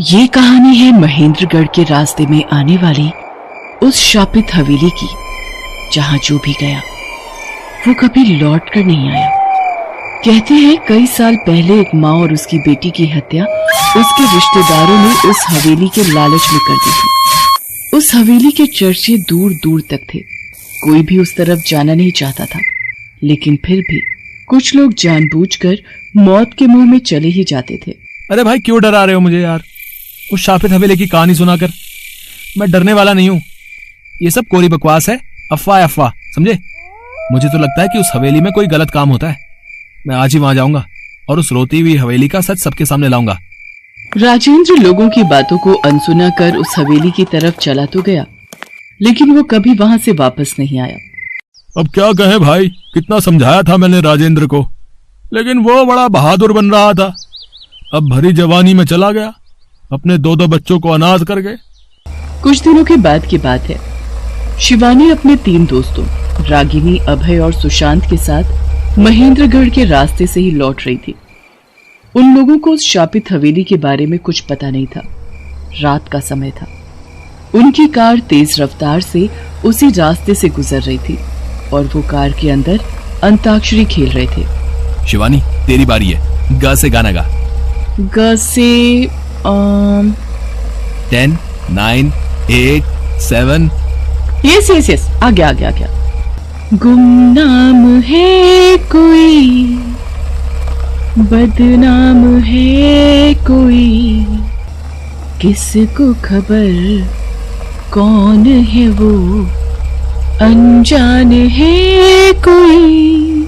ये कहानी है महेंद्रगढ़ के रास्ते में आने वाली उस शापित हवेली की, जहां जो भी गया वो कभी लौट कर नहीं आया। कहते हैं कई साल पहले एक माँ और उसकी बेटी की हत्या उसके रिश्तेदारों ने उस हवेली के लालच में कर दी थी। उस हवेली के चर्चे दूर दूर तक थे, कोई भी उस तरफ जाना नहीं चाहता था, लेकिन फिर भी कुछ लोग जानबूझकर मौत के मुंह में चले ही जाते थे। अरे भाई क्यों डरा रहे हो मुझे यार? उस शापित हवेली की कहानी सुनाकर मैं डरने वाला नहीं हूँ। ये सब कोरी बकवास है, अफवाह अफवाह, समझे? मुझे तो लगता है कि उस हवेली में कोई गलत काम होता है। मैं आज ही वहां जाऊंगा और उस रोती हुई हवेली का सच सबके सामने लाऊंगा। राजेंद्र लोगों की बातों को अनसुना कर उस हवेली की तरफ चला तो गया, लेकिन वो कभी वहां से वापस नहीं आया। अब क्या कहे भाई, कितना समझाया था मैंने राजेंद्र को, लेकिन वो बड़ा बहादुर बन रहा था। अब भरी जवानी में चला गया, अपने दो बच्चों को अनाथ कर गए। कुछ दिनों के बाद की बात है। शिवानी अपने 3 दोस्तों रागिनी, अभय और सुशांत के साथ महेंद्रगढ़ के रास्ते से ही लौट रही थी। उन लोगों को उस शापित हवेली के बारे में कुछ पता नहीं था। रात का समय था। उनकी कार तेज रफ्तार से उसी रास्ते से गुजर रही थी और वो कार के अंदर अंताक्षरी खेल रहे थे। शिवानी तेरी बारी है, गा से गाना गा। ग से 10, 9, 8, 7। यस आ गया। गुमनाम है कोई, बदनाम है कोई, किसको खबर कौन है वो, अनजान है कोई,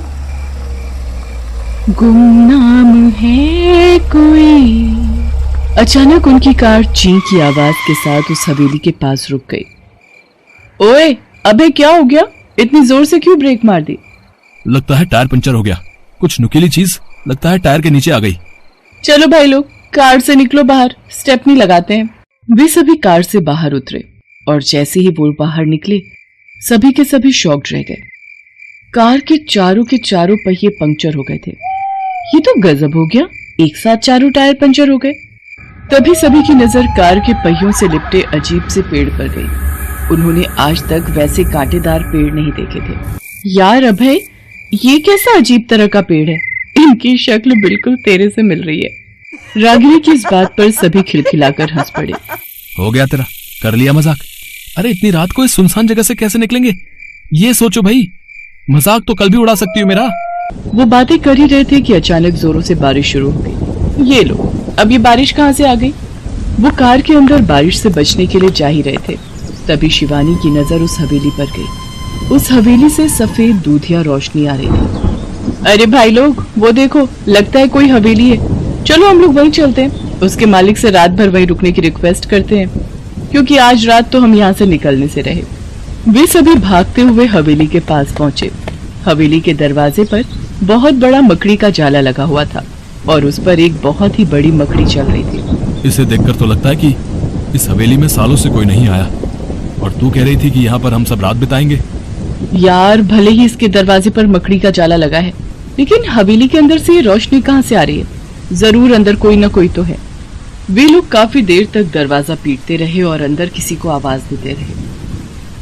गुमनाम है कोई। अचानक उनकी कार ची की आवाज के साथ उस हवेली के पास रुक गई। ओए अबे क्या हो गया? इतनी जोर से क्यों ब्रेक मार दी? लगता है टायर पंचर हो गया। कुछ नुकीली चीज लगता है टायर के नीचे आ गई। चलो भाई लोग, कार से निकलो बाहर, स्टेपनी लगाते हैं। वे सभी कार से बाहर उतरे और जैसे ही वो बाहर निकले सभी के सभी शॉक्ड रह गए। कार के चारों पहिए पंक्चर हो गए थे। ये तो गजब हो गया, एक साथ चारों टायर पंचर हो गए। तभी सभी की नजर कार के पहियों से लिपटे अजीब से पेड़ पर गई। उन्होंने आज तक वैसे कांटेदार पेड़ नहीं देखे थे। यार अभय, ये कैसा अजीब तरह का पेड़ है? इनकी शक्ल बिल्कुल तेरे से मिल रही है। रागिनी की इस बात पर सभी खिलखिलाकर हंस पड़े। हो गया तेरा, कर लिया मजाक। अरे इतनी रात को इस सुनसान जगह से कैसे निकलेंगे, ये सोचो भाई। मजाक तो कल भी उड़ा सकती हो मेरा। वो बातें कर ही रहे थे कि अचानक जोरों से बारिश शुरू हो गई। ये लो, अब ये बारिश कहाँ से आ गई? वो कार के अंदर बारिश से बचने के लिए जा ही रहे थे, तभी शिवानी की नजर उस हवेली पर गई। उस हवेली से सफेद दूधिया रोशनी आ रही थी। अरे भाई लोग, वो देखो, लगता है कोई हवेली है। चलो हम लोग वहीं चलते हैं, उसके मालिक से रात भर वहीं रुकने की रिक्वेस्ट करते हैं, क्योंकि आज रात तो हम यहाँ से निकलने से रहे। वे सभी भागते हुए हवेली के पास पहुँचे। हवेली के दरवाजे पर बहुत बड़ा मकड़ी का जाला लगा हुआ था और उस पर एक बहुत ही बड़ी मकड़ी चल रही थी। इसे देखकर तो लगता है कि इस हवेली में सालों से कोई नहीं आया। और तू कह रही थी कि यहाँ पर हम सब रात बिताएंगे। यार भले ही इसके दरवाजे पर मकड़ी का जाला लगा है, लेकिन हवेली के अंदर से ये रोशनी कहाँ से आ रही है? जरूर अंदर कोई न कोई तो है। वे लोग काफी देर तक दरवाजा पीटते रहे और अंदर किसी को आवाज देते रहे।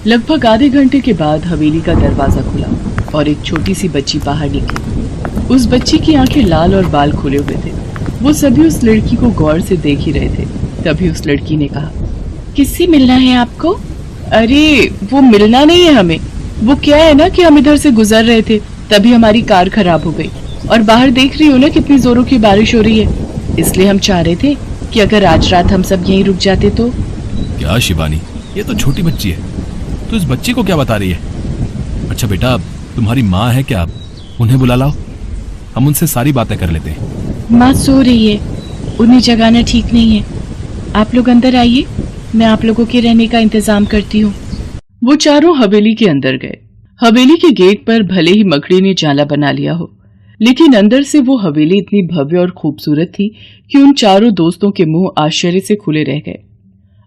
लगभग आधे घंटे के बाद हवेली का दरवाजा खुला और एक छोटी सी बच्ची बाहर निकली। उस बच्ची की आंखें लाल और बाल खुले हुए थे। वो सभी उस लड़की को गौर से देख ही रहे थे। तभी उस लड़की ने कहा, किससे मिलना है आपको? अरे वो मिलना नहीं है हमें, वो क्या है ना कि हम इधर से गुजर रहे थे, तभी हमारी कार खराब हो गई और बाहर देख रही हो ना कितनी जोरों की बारिश हो रही है, इसलिए हम चाह रहे थे कि अगर आज रात हम सब यहीं रुक जाते तो। क्या शिवानी, ये तो छोटी बच्ची है, तो इस बच्ची को क्या बता रही है? अच्छा बेटा, तुम्हारी माँ है क्या? उन्हें बुला लाओ, हम उनसे सारी बातें कर लेते हैं। माँ सो रही है, उन्हें जगाना ठीक नहीं है। आप लोग अंदर आइए, मैं आप लोगों के रहने का इंतजाम करती हूँ। वो चारों हवेली के अंदर गए। हवेली के गेट पर भले ही मकड़ी ने जाला बना लिया हो, लेकिन अंदर से वो हवेली इतनी भव्य और खूबसूरत थी कि उन चारों दोस्तों के मुंह आश्चर्य से खुले रह गए।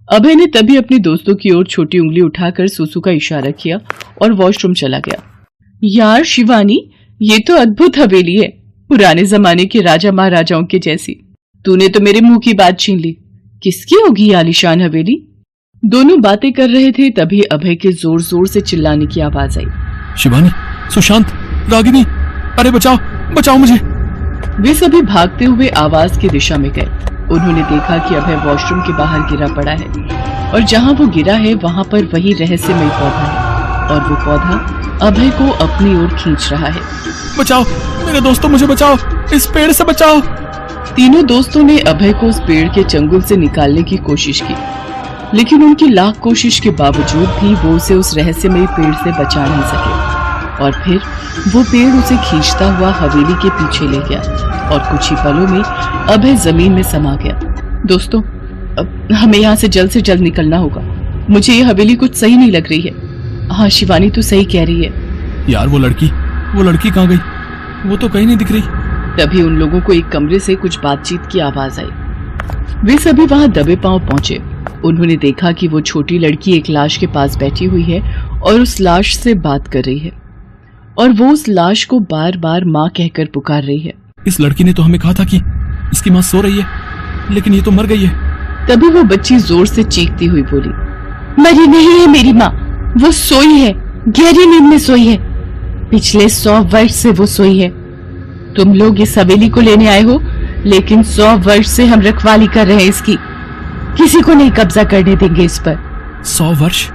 अभय ने तभी अपने दोस्तों की ओर छोटी उंगली उठाकर सुसु का इशारा किया और वॉशरूम चला गया। यार शिवानी, ये तो अद्भुत हवेली है, पुराने जमाने के राजा महाराजाओं के जैसी। तूने तो मेरे मुंह की बात छीन ली। किसकी होगी ये आलीशान हवेली? दोनों बातें कर रहे थे तभी अभय के जोर जोर से चिल्लाने की आवाज आई। शिवानी, सुशांत, रागिनी, अरे बचाओ, बचाओ मुझे। वे सभी भागते हुए आवाज की दिशा में गए। उन्होंने देखा कि अभय वॉशरूम के बाहर गिरा पड़ा है और जहां वो गिरा है वहां पर वही रहस्यमय पौधा है और वो पौधा अभय को अपनी ओर खींच रहा है। बचाओ मेरे दोस्तों, मुझे बचाओ, इस पेड़ से बचाओ। तीनों दोस्तों ने अभय को उस पेड़ के चंगुल से निकालने की कोशिश की, लेकिन उनकी लाख कोशिश के बावजूद भी वो उसे उस रहस्यमय पेड़ से बचा नहीं सके और फिर वो पेड़ उसे खींचता हुआ हवेली के पीछे ले गया और कुछ ही पलों में अभय जमीन में समा गया। दोस्तों, अब हमें यहाँ से जल्द निकलना होगा। मुझे ये हवेली कुछ सही नहीं लग रही है। हाँ शिवानी तो सही कह रही है। यार वो लड़की कहाँ गई? वो तो कहीं नहीं दिख रही। तभी उन लोगों को एक कमरे से कुछ बातचीत की आवाज आई। वे सभी वहां दबे पांव पहुंचे। उन्होंने देखा कि वो छोटी लड़की एक लाश के पास बैठी हुई है और उस लाश से बात कर रही है और वो उस लाश को बार बार माँ कहकर पुकार रही है। इस लड़की ने तो हमें कहा था कि इसकी माँ सो रही है, लेकिन ये तो मर गई है। तभी वो बच्ची जोर से चीखती हुई बोली, मरी नहीं है मेरी माँ, वो सोई है, गहरी नींद में सोई है। पिछले 100 वर्ष से वो सोई है। तुम लोग इस हवेली को लेने आए हो, लेकिन 100 वर्ष से हम रखवाली कर रहे हैं इसकी। किसी को नहीं कब्जा करने देंगे इस पर। 100 वर्ष?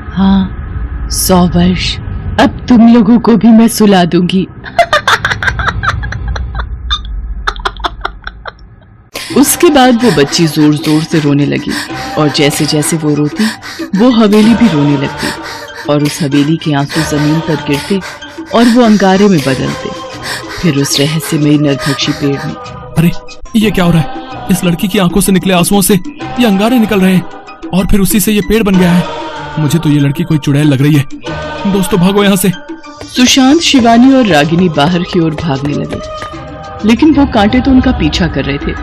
हाँ 100 वर्ष। अब तुम लोगों को भी मैं सुला दूंगी। उसके बाद वो बच्ची जोर जोर से रोने लगी और जैसे जैसे वो रोती वो हवेली भी रोने लगती और उस हवेली के आंसू जमीन पर गिरते और वो अंगारे में बदलते, फिर उस रहस्यमय नरभक्षी पेड़ में। अरे ये क्या हो रहा है? इस लड़की की आंखों से निकले आंसुओं से ये अंगारे निकल रहे हैं और फिर उसी से ये पेड़ बन गया है। मुझे तो ये लड़की कोई चुड़ैल लग रही है। दोस्तों भागो यहाँ से। सुशांत, शिवानी और रागिनी बाहर की ओर भागने लगे, लेकिन वो कांटे तो उनका पीछा कर रहे थे।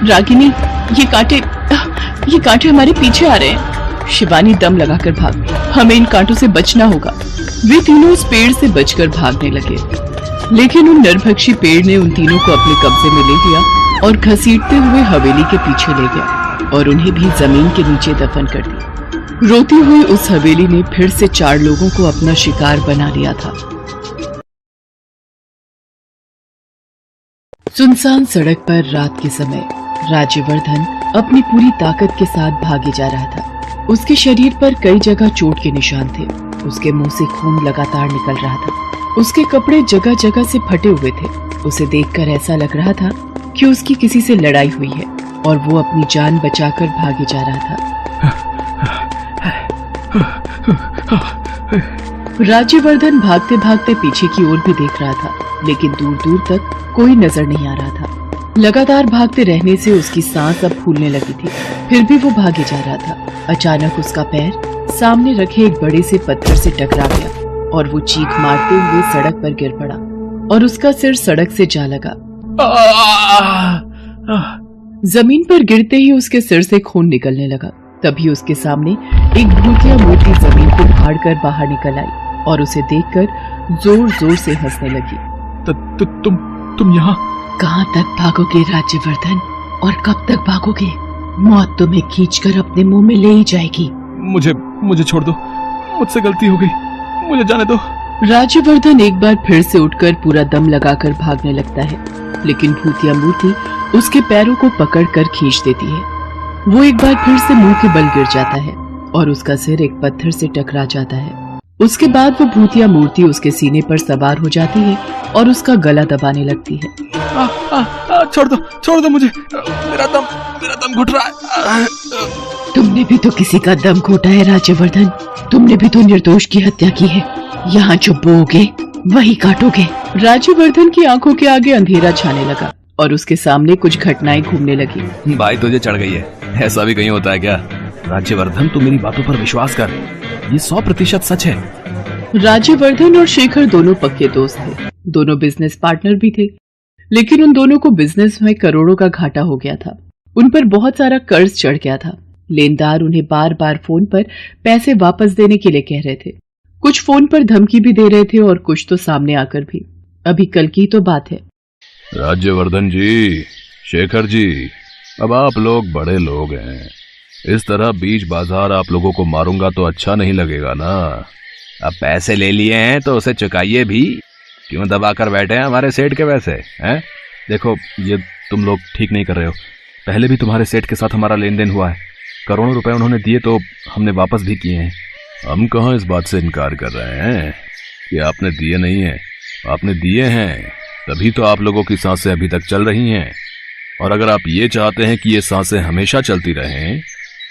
रागिनी, ये कांटे हमारे पीछे आ रहे हैं। शिवानी दम लगाकर भाग, हमें इन कांटों से बचना होगा। वे तीनों उस पेड़ से बचकर भागने लगे, लेकिन उन नरभक्षी पेड़ ने उन तीनों को अपने कब्जे में ले लिया और घसीटते हुए हवेली के पीछे ले गया और उन्हें भी जमीन के नीचे दफन कर दिया। रोती हुई उस हवेली ने फिर से 4 लोगों को अपना शिकार बना लिया था। सुनसान सड़क पर रात के समय राज्यवर्धन अपनी पूरी ताकत के साथ भागे जा रहा था। उसके शरीर पर कई जगह चोट के निशान थे। उसके मुंह से खून लगातार निकल रहा था। उसके कपड़े जगह जगह से फटे हुए थे। उसे देखकर ऐसा लग रहा था कि उसकी किसी से लड़ाई हुई है और वो अपनी जान बचाकर भागे जा रहा था। राज्यवर्धन भागते भागते पीछे की ओर भी देख रहा था, लेकिन दूर दूर तक कोई नजर नहीं आ रहा था। लगातार भागते रहने से उसकी सांस अब फूलने लगी थी, फिर भी वो भागे जा रहा था। अचानक उसका पैर सामने रखे एक बड़े से पत्थर से टकरा गया और वो चीख मारते हुए सड़क पर गिर पड़ा और उसका सिर सड़क से जा लगा। जमीन पर गिरते ही उसके सिर से खून निकलने लगा। तभी उसके सामने एक भूतिया मूर्ति जमीन को फाड़कर बाहर निकल आई और उसे देखकर जोर जोर से हंसने लगी। तुम यहाँ? कहाँ तक भागोगे राज्यवर्धन, और कब तक भागोगे? मौत तुम्हें खींचकर अपने मुंह में ले ही जाएगी। मुझे छोड़ दो, मुझसे गलती हो गई, मुझे जाने दो। राज्यवर्धन एक बार फिर से उठकर पूरा दम लगाकर भागने लगता है, लेकिन भूतिया मूर्ति उसके पैरों को पकड़कर खींच देती है। वो एक बार फिर से मुंह के बल गिर जाता है और उसका सिर एक पत्थर से टकरा जाता है। उसके बाद वो भूतिया मूर्ति उसके सीने पर सवार हो जाती है और उसका गला दबाने लगती है। छोड़ दो मुझे, मेरा दम घुट रहा है। तुमने भी तो किसी का दम घोटा है राज्यवर्धन, तुमने भी तो निर्दोष की हत्या की है। यहाँ जो बोओगे वही काटोगे। राज्यवर्धन की आंखों के आगे अंधेरा छाने लगा और उसके सामने कुछ घटनाएं घूमने लगी। भाई तुझे चढ़ गई है, ऐसा भी कहीं होता है क्या? राज्यवर्धन, तू मेरी बातों पर विश्वास कर, ये 100% सच है। राज्यवर्धन और शेखर दोनों पक्के दोस्त थे, दोनों बिजनेस पार्टनर भी थे, लेकिन उन दोनों को बिजनेस में करोड़ों का घाटा हो गया था। उन पर बहुत सारा कर्ज चढ़ गया था। लेनदार उन्हें बार बार फोन पर पैसे वापस देने के लिए कह रहे थे। कुछ फोन पर धमकी भी दे रहे थे और कुछ तो सामने आकर भी। अभी कल की तो बात है। राज्यवर्धन जी, शेखर जी, अब आप लोग बड़े लोग हैं, इस तरह बीच बाजार आप लोगों को मारूंगा तो अच्छा नहीं लगेगा ना। अब पैसे ले लिए हैं तो उसे चुकाइए भी, क्यों दबा कर बैठे हैं हमारे सेठ के पैसे हैं? देखो, ये तुम लोग ठीक नहीं कर रहे हो। पहले भी तुम्हारे सेठ के साथ हमारा लेन देन हुआ है, करोड़ों रुपए उन्होंने दिए तो हमने वापस भी किए हैं। हम कहाँ इस बात से इनकार कर रहे हैं कि आपने दिए नहीं है, आपने दिए हैं, तभी तो आप लोगों की सांसें अभी तक चल रही हैं। और अगर आप ये चाहते हैं कि ये सांसें हमेशा चलती रहें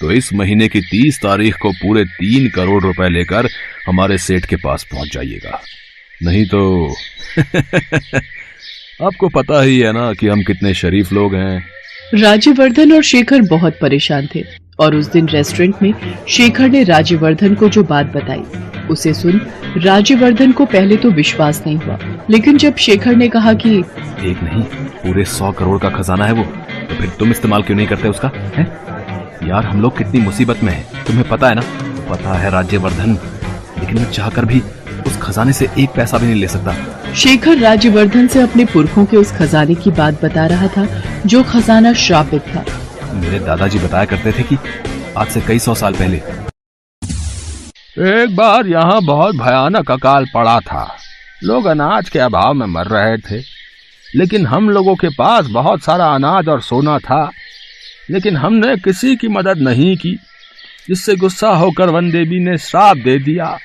तो इस महीने की 30 तारीख को पूरे 3 करोड़ रुपए लेकर हमारे सेठ के पास पहुंच जाइएगा, नहीं तो आपको पता ही है ना कि हम कितने शरीफ लोग हैं। राज्यवर्धन और शेखर बहुत परेशान थे और उस दिन रेस्टोरेंट में शेखर ने राज्यवर्धन को जो बात बताई उसे सुन राज्यवर्धन को पहले तो विश्वास नहीं हुआ, लेकिन जब शेखर ने कहा कि एक नहीं पूरे 100 करोड़ का खजाना है वो, तो फिर तुम इस्तेमाल क्यों नहीं करते उसका? है यार, हम लोग कितनी मुसीबत में हैं, तुम्हें पता है ना? पता है राज्यवर्धन, लेकिन मैं चाहकर भी उस खजाने से एक पैसा भी नहीं ले सकता। शेखर राज्यवर्धन से अपने पुरखों के उस खजाने की बात बता रहा था जो खजाना श्रापित था। मेरे दादाजी बताया करते थे कि आज से कई 100 साल पहले एक बार यहाँ बहुत भयानक अकाल पड़ा था। लोग अनाज के अभाव में मर रहे थे, लेकिन हम लोगों के पास बहुत सारा अनाज और सोना था, लेकिन हमने किसी की मदद नहीं की, जिससे गुस्सा होकर वन देवी ने श्राप दे दिया।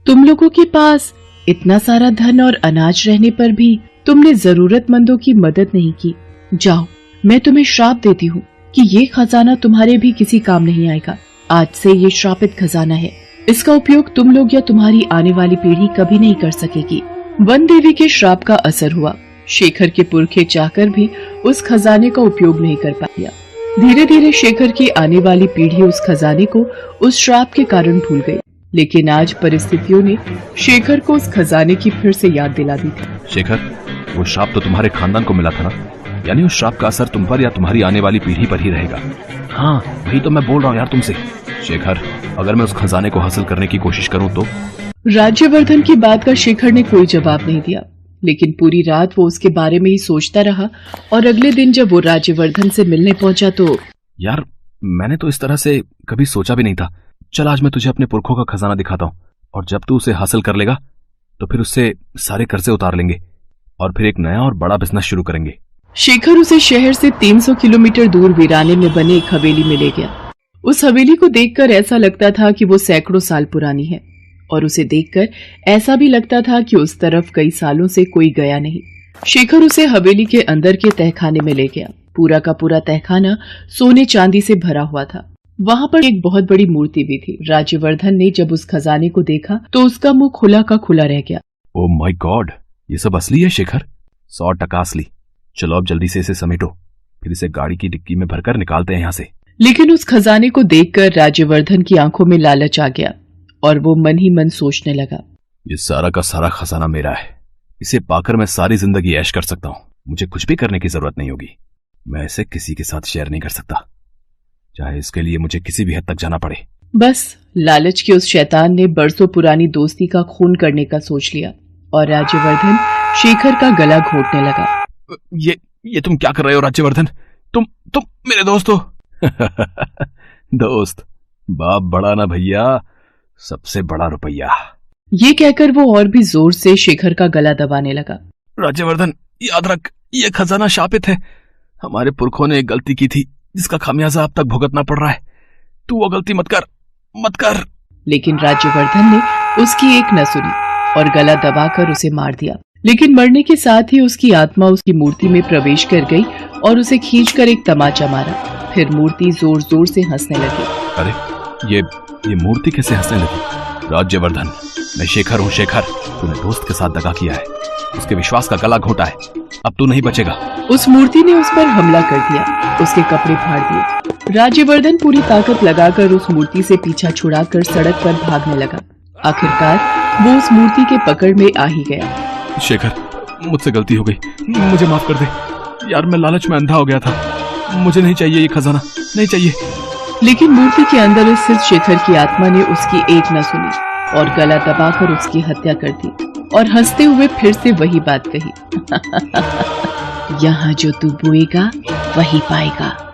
तुम लोगों के पास इतना सारा धन और अनाज रहने पर भी तुमने जरूरतमंदों की मदद नहीं की। जाओ, मैं तुम्हें श्राप देती हूँ कि ये खजाना तुम्हारे भी किसी काम नहीं आएगा। आज से ये श्रापित खजाना है, इसका उपयोग तुम लोग या तुम्हारी आने वाली पीढ़ी कभी नहीं कर सकेगी। वन देवी के श्राप का असर हुआ। शेखर के पुरखे चाहकर भी उस खजाने का उपयोग नहीं कर पाया। धीरे धीरे शेखर की आने वाली पीढ़ी उस खजाने को उस श्राप के कारण भूल गई, लेकिन आज परिस्थितियों ने शेखर को उस खजाने की फिर से याद दिला दी थी। शेखर, वो श्राप तो तुम्हारे खानदान को मिला था ना, यानी उस श्राप का असर तुम पर या तुम्हारी आने वाली पीढ़ी पर ही रहेगा। हाँ, वही तो मैं बोल रहा हूँ यार तुमसे। शेखर, अगर मैं उस खजाने को हासिल करने की कोशिश करूँ तो? राज्यवर्धन की बात का शेखर ने कोई जवाब नहीं दिया, लेकिन पूरी रात वो उसके बारे में ही सोचता रहा। और अगले दिन जब वो राज्यवर्धन से मिलने पहुंचा तो यार, मैंने तो इस तरह से कभी सोचा भी नहीं था। चल, आज मैं तुझे अपने पुरखों का खजाना दिखाता हूँ, और जब तू उसे हासिल कर लेगा तो फिर उससे सारे कर्जे उतार लेंगे और फिर एक नया और बड़ा बिजनेस शुरू करेंगे। शेखर उसे शहर से 300 किलोमीटर दूर वीराने में बने एक हवेली में ले गया। उस हवेली को देखकर ऐसा लगता था कि वो सैकड़ों साल पुरानी है, और उसे देखकर ऐसा भी लगता था कि उस तरफ कई सालों से कोई गया नहीं। शेखर उसे हवेली के अंदर के तहखाने में ले गया। पूरा का पूरा तहखाना सोने चांदी से भरा हुआ था। वहाँ पर एक बहुत बड़ी मूर्ति भी थी। राज्यवर्धन ने जब उस खजाने को देखा तो उसका मुंह खुला का खुला रह गया। ओह माय गॉड, ये सब असली है शेखर? 100% असली। चलो अब जल्दी से इसे समेटो, फिर इसे गाड़ी की डिक्की में भरकर निकालते हैं यहाँ से। लेकिन उस खजाने को देखकर राज्यवर्धन की आंखों में लालच आ गया और वो मन ही मन सोचने लगा, ये सारा का सारा खजाना मेरा है, इसे पाकर मैं सारी जिंदगी ऐश कर सकता हूँ। मुझे कुछ भी करने की जरूरत नहीं होगी। मैं इसे किसी के साथ शेयर नहीं कर सकता, चाहे इसके लिए मुझे किसी भी हद तक जाना पड़े। बस लालच के उस शैतान ने बरसों पुरानी दोस्ती का खून करने का सोच लिया और राज्यवर्धन शेखर का गला घोटने लगा। ये तुम क्या कर रहे हो राज्यवर्धन? तुम मेरे दोस्त हो। दोस्त, बाप बड़ा ना भैया, सबसे बड़ा रुपया। ये कहकर वो और भी जोर से शेखर का गला दबाने लगा। राज्यवर्धन, याद रख, ये खजाना शापित है। हमारे पुरखों ने एक गलती की थी जिसका खामियाजा अब तक भुगतना पड़ रहा है। तू वो गलती मत कर। लेकिन राज्यवर्धन ने उसकी एक न सुनी और गला दबाकर उसे मार दिया। लेकिन मरने के साथ ही उसकी आत्मा उसकी मूर्ति में प्रवेश कर गई और उसे खींचकर एक तमाचा मारा। फिर मूर्ति जोर जोर से हंसने लगी। अरे ये मूर्ति कैसे हंसने लगी? राज्यवर्धन, मैं शेखर हूँ। शेखर, तूने दोस्त के साथ दगा किया है, उसके विश्वास का गला घोटा है, अब तू नहीं बचेगा। उस मूर्ति ने उस पर हमला कर दिया, उसके कपड़े फाड़ दिए। राज्यवर्धन पूरी ताकत लगाकर उस मूर्ति से पीछा छुड़ाकर सड़क पर भागने लगा। आखिरकार वो उस मूर्ति के पकड़ में आ ही गया। शेखर, मुझसे गलती हो गई, मुझे माफ कर दे। यार, मैं लालच में अंधा हो गया था, मुझे नहीं चाहिए ये खजाना, नहीं चाहिए। लेकिन मूर्ति के अंदर स्थित शेखर की आत्मा ने उसकी एक न सुनी और गला दबाकर उसकी हत्या कर दी और हंसते हुए फिर से वही बात कही। यहाँ जो तू बोएगा वही पाएगा।